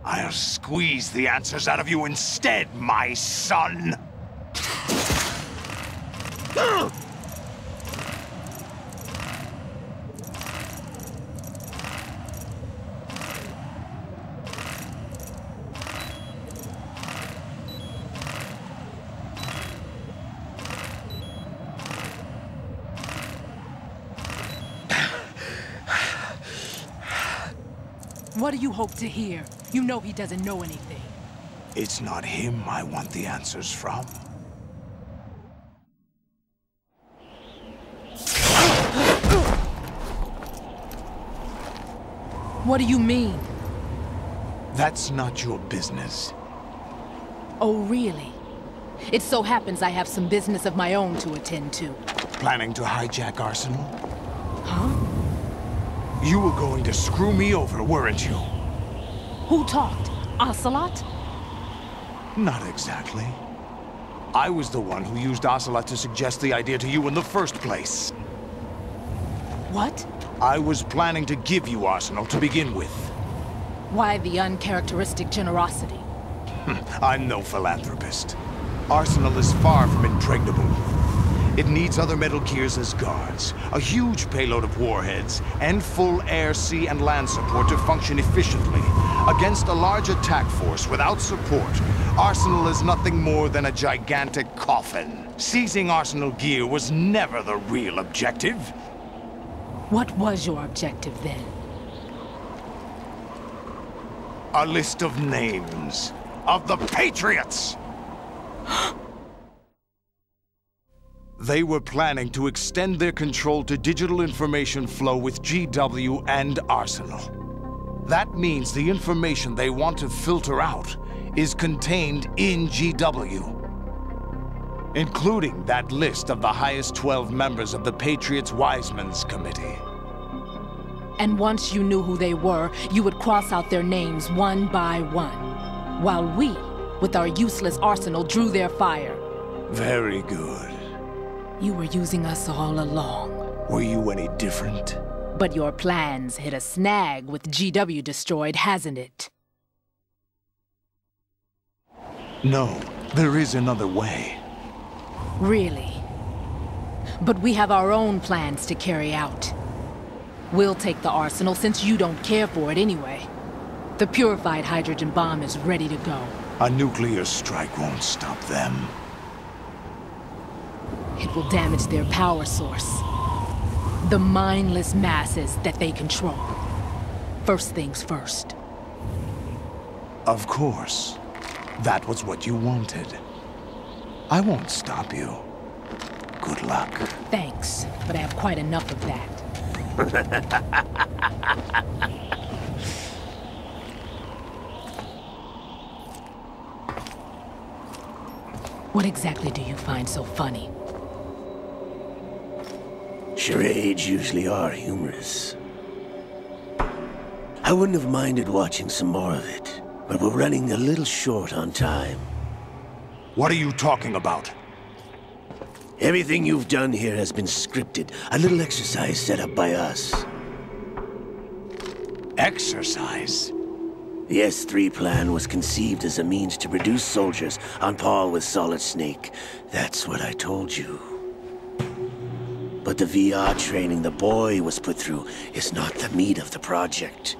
I'll squeeze the answers out of you instead, my son! What do you hope to hear? You know he doesn't know anything. It's not him I want the answers from. What do you mean? That's not your business. Oh, really? It so happens I have some business of my own to attend to. Planning to hijack Arsenal? Huh? You were going to screw me over, weren't you? Who talked? Ocelot? Not exactly. I was the one who used Ocelot to suggest the idea to you in the first place. What? I was planning to give you Arsenal to begin with. Why the uncharacteristic generosity? I'm no philanthropist. Arsenal is far from impregnable. It needs other Metal Gears as guards, a huge payload of warheads, and full air, sea, and land support to function efficiently. Against a large attack force without support, Arsenal is nothing more than a gigantic coffin. Seizing Arsenal gear was never the real objective. What was your objective then? A list of names of the Patriots! They were planning to extend their control to digital information flow with GW and Arsenal. That means the information they want to filter out is contained in GW, including that list of the highest 12 members of the Patriots Wiseman's Committee. And once you knew who they were, you would cross out their names one by one, while we, with our useless arsenal, drew their fire. Very good. You were using us all along. Were you any different? But your plans hit a snag with GW destroyed, hasn't it? No, there is another way. Really? But we have our own plans to carry out. We'll take the arsenal since you don't care for it anyway. The purified hydrogen bomb is ready to go. A nuclear strike won't stop them. It will damage their power source. The mindless masses that they control. First things first. Of course. That was what you wanted. I won't stop you. Good luck. Thanks, but I have quite enough of that. What exactly do you find so funny? Charades usually are humorous. I wouldn't have minded watching some more of it, but we're running a little short on time. What are you talking about? Everything you've done here has been scripted, a little exercise set up by us. Exercise? The S3 plan was conceived as a means to produce soldiers on par with Solid Snake. That's what I told you. But the VR training the boy was put through is not the meat of the project.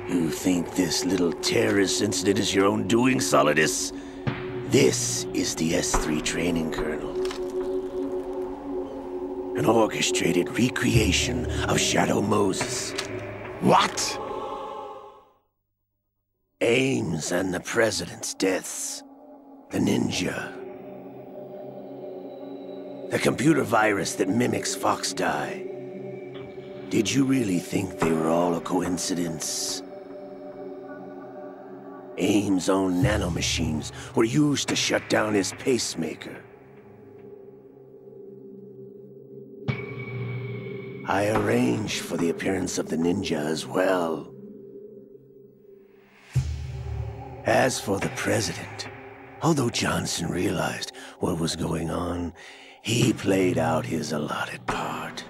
You think this little terrorist incident is your own doing, Solidus? This is the S3 training kernel. An orchestrated recreation of Shadow Moses. What? Ames and the President's deaths. The ninja. The computer virus that mimics Foxdie. Did you really think they were all a coincidence? Ames' own nanomachines were used to shut down his pacemaker. I arranged for the appearance of the ninja as well. As for the President, although Johnson realized what was going on, he played out his allotted part.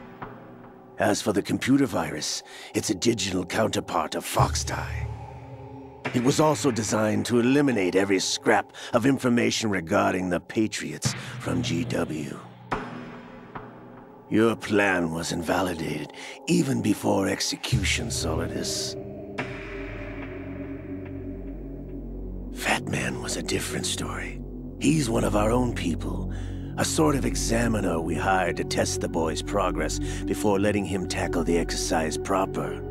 As for the computer virus, it's a digital counterpart of Foxdie. It was also designed to eliminate every scrap of information regarding the Patriots from GW. Your plan was invalidated even before execution, Solidus. Fat Man was a different story. He's one of our own people, a sort of examiner we hired to test the boy's progress before letting him tackle the exercise proper.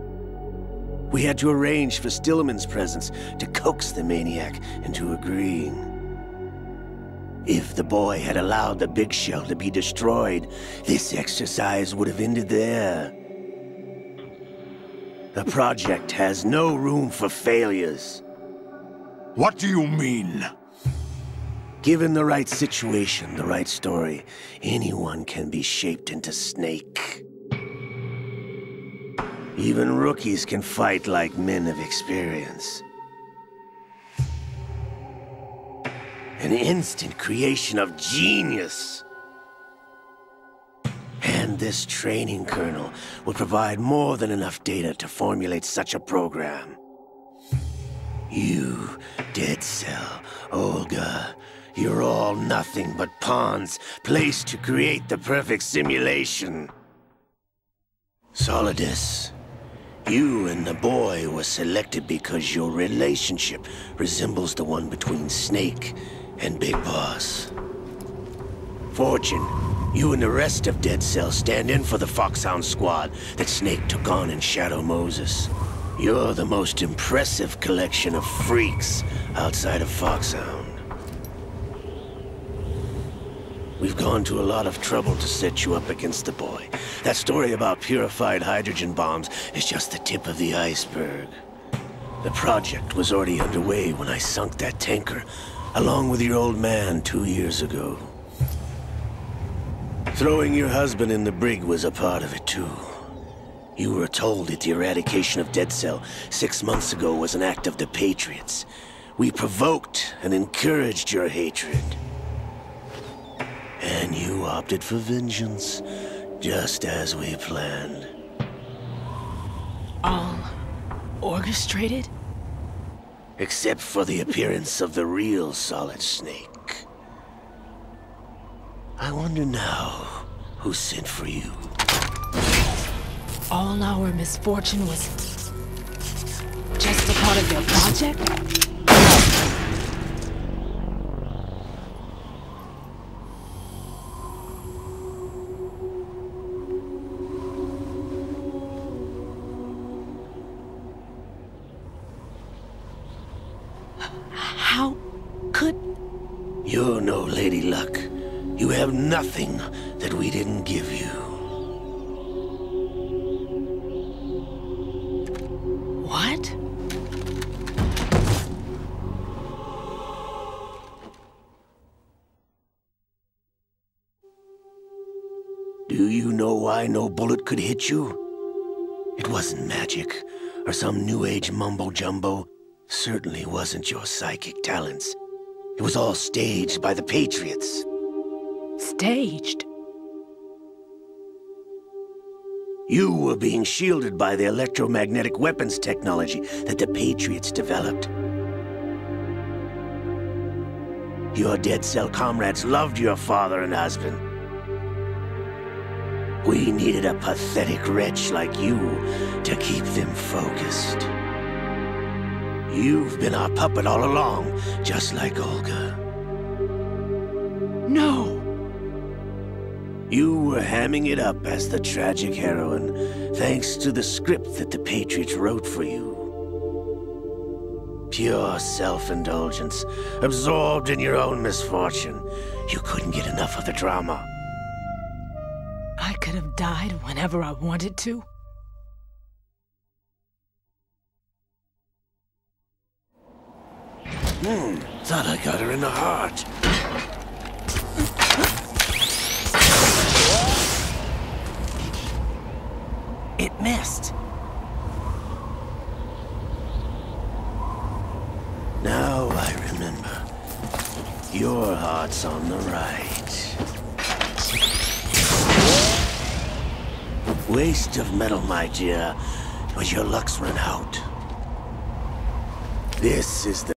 We had to arrange for Stillman's presence to coax the maniac into agreeing. If the boy had allowed the big shell to be destroyed, this exercise would have ended there. The project has no room for failures. What do you mean? Given the right situation, the right story, anyone can be shaped into Snake. Even rookies can fight like men of experience. An instant creation of genius. And this training kernel will provide more than enough data to formulate such a program. You, Dead Cell, Olga, you're all nothing but pawns placed to create the perfect simulation. Solidus, you and the boy were selected because your relationship resembles the one between Snake and Big Boss. Fortune, you and the rest of Dead Cell stand in for the Foxhound squad that Snake took on in Shadow Moses. You're the most impressive collection of freaks outside of Foxhound. We've gone to a lot of trouble to set you up against the boy. That story about purified hydrogen bombs is just the tip of the iceberg. The project was already underway when I sunk that tanker, along with your old man 2 years ago. Throwing your husband in the brig was a part of it too. You were told that the eradication of Dead Cell 6 months ago was an act of the Patriots. We provoked and encouraged your hatred. And you opted for vengeance, just as we planned. All orchestrated? Except for the appearance of the real Solid Snake. I wonder now who sent for you. All our misfortune was just a part of your project? How could... You're no Lady Luck. You have nothing that we didn't give you. What? Do you know why no bullet could hit you? It wasn't magic, or some new age mumbo-jumbo. Certainly wasn't your psychic talents. It was all staged by the Patriots. Staged? You were being shielded by the electromagnetic weapons technology that the Patriots developed. Your Dead Cell comrades loved your father and husband. We needed a pathetic wretch like you to keep them focused. You've been our puppet all along, just like Olga. No! You were hamming it up as the tragic heroine, thanks to the script that the Patriots wrote for you. Pure self-indulgence, absorbed in your own misfortune. You couldn't get enough of the drama. I could have died whenever I wanted to. Thought I got her in the heart. It missed. Now I remember. Your heart's on the right. Waste of metal, my dear, but your luck's run out. This is the